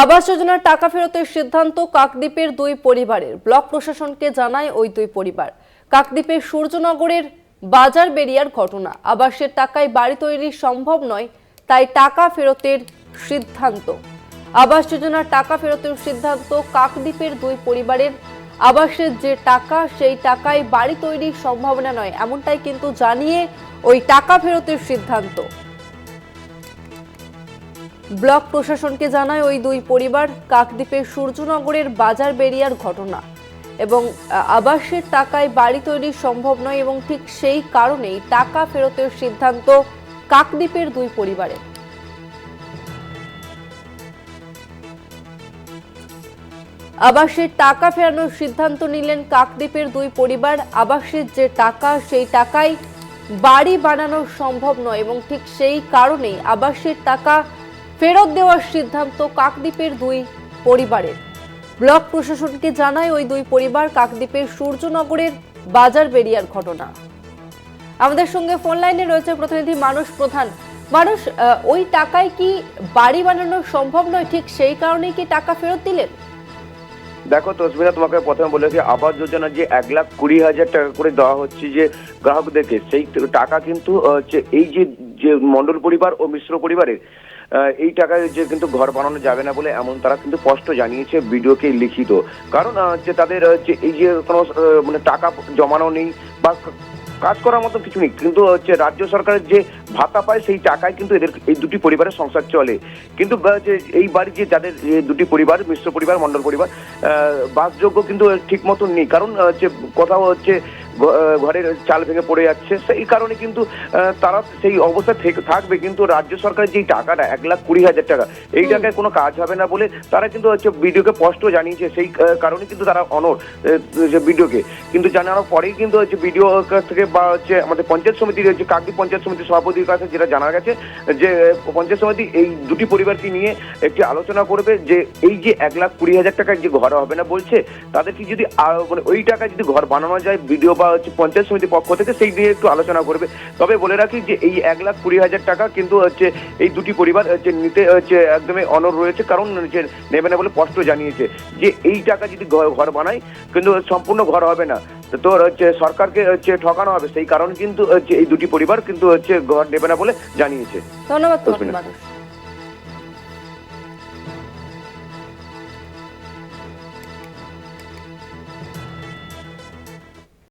আবাস যোজনার টাকা ফেরতের সিদ্ধান্ত কাকদ্বীপের দুই পরিবারের। ব্লক প্রশাসনকে জানায় ওই দুই পরিবার। কাকদ্বীপের সূর্যনগরের বাজার বেরিয়ার ঘটনা। আবাসের টাকায় বাড়ি তৈরি সম্ভব নয়, তাই টাকা ফেরতের সিদ্ধান্ত। আবাস যোজনার টাকা ফেরতের সিদ্ধান্ত কাকদ্বীপের দুই পরিবারের। আবাসের যে টাকা, সেই টাকায় বাড়ি তৈরির সম্ভাবনা নয়, এমনটাই কিন্তু জানিয়ে ওই টাকা ফেরতের সিদ্ধান্ত। ব্লক প্রশাসনকে জানায় ওই দুই পরিবার। কাকদ্বীপের সূর্যনগরের বাজার বেরিয়ার ঘটনা এবং আবাসের টাকায় বাড়ি তৈরি সম্ভব নয় এবং ঠিক সেই কারণেই টাকা ফেরতের সিদ্ধান্ত কাকদ্বীপের দুই পরিবারের। আবাসের টাকা ফেরানোর সিদ্ধান্ত নিলেন কাকদ্বীপের দুই পরিবার। আবাসের যে টাকা, সেই টাকায় বাড়ি বানানো সম্ভব নয় এবং ঠিক সেই কারণেই আবাসের টাকা ফেরত দেওয়ার সিদ্ধান্ত কাকদ্বীপের দুই পরিবারের। ব্লক প্রশাসনকে জানায় ওই দুই পরিবার। কাকদ্বীপের সূর্যনগরের বাজার বেরিয়ার ঘটনা। আমাদের সঙ্গে ফোন লাইনে রয়েছে প্রতিনিধি মানস প্রধান। মানস, ওই টাকায় কি বাড়ি বানানো সম্ভব নয়, ঠিক সেই কারণেই কি টাকা ফেরত দিলেন? দেখো তসমিনা, তোমাকে প্রথমে বলেছি আবাস যোজনা যে 1,20,000 টাকা করে দেওয়া হচ্ছে যে গ্রাহকদেরকে, সেই টাকা কিন্তু এই যে মন্ডল পরিবার ও মিশ্র পরিবারের এই টাকায় যে কিন্তু ঘর বানানো যাবে না বলে এমন তারা কিন্তু স্পষ্ট জানিয়েছে ভিডিওকে লিখিত। কারণ যে তাদের এই যে কোনো মানে টাকা জমানো নেই বা কাজ করার মতো কিছু নেই, কিন্তু রাজ্য সরকারের যে ভাতা পায় সেই টাকায় কিন্তু এদের এই দুটি পরিবারের সংসার চলে। কিন্তু এই বাড়ি যে যাদের দুটি পরিবার, মিশ্র পরিবার, মন্ডল পরিবার, বাসযোগ্য কিন্তু ঠিক মতন নেই। কারণ কোথাও ঘরের চাল ভেঙে পড়ে যাচ্ছে, সেই কারণে কিন্তু তারা সেই অবস্থায় থাকবে। কিন্তু রাজ্য সরকারের যে টাকাটা 1,20,000 টাকা, এই টাকায় কোনো কাজ হবে না বলে তারা কিন্তু ভিডিওকে স্পষ্ট জানিয়েছে। সেই কারণে কিন্তু তারা অনড় ভিডিওকে কিন্তু জানানোর পরেই কিন্তু ভিডিও কাছ থেকে বা আমাদের পঞ্চায়েত সমিতির কাকদ্বীপ পঞ্চায়েত সমিতির সভাপতির কাছে যেটা জানা গেছে যে পঞ্চায়েত সমিতি এই দুটি পরিবারকে নিয়ে একটি আলোচনা করবে যে এই যে 1,20,000 টাকায় যে ঘর হবে না বলছে, তাদেরকে যদি মানে ওই টাকায় যদি ঘর বানানো যায় ভিডিও বা পঞ্চায়েত সমিতির পক্ষ থেকে, সেই নিয়ে একটু আলোচনা করবে। তবে বলে রাখি যে এই 1,20,000 টাকা কিন্তু এই দুটি পরিবার নিতে একদমই অনড় রয়েছে। কারণ নেবে না বলে স্পষ্ট জানিয়েছে যে এই টাকা যদি ঘর বানায় কিন্তু সম্পূর্ণ ঘর হবে না, তো সরকারকে ঠকানো হবে। সেই কারণে কিন্তু এই দুটি পরিবার কিন্তু ঘর নেবে না বলে জানিয়েছে। ধন্যবাদ।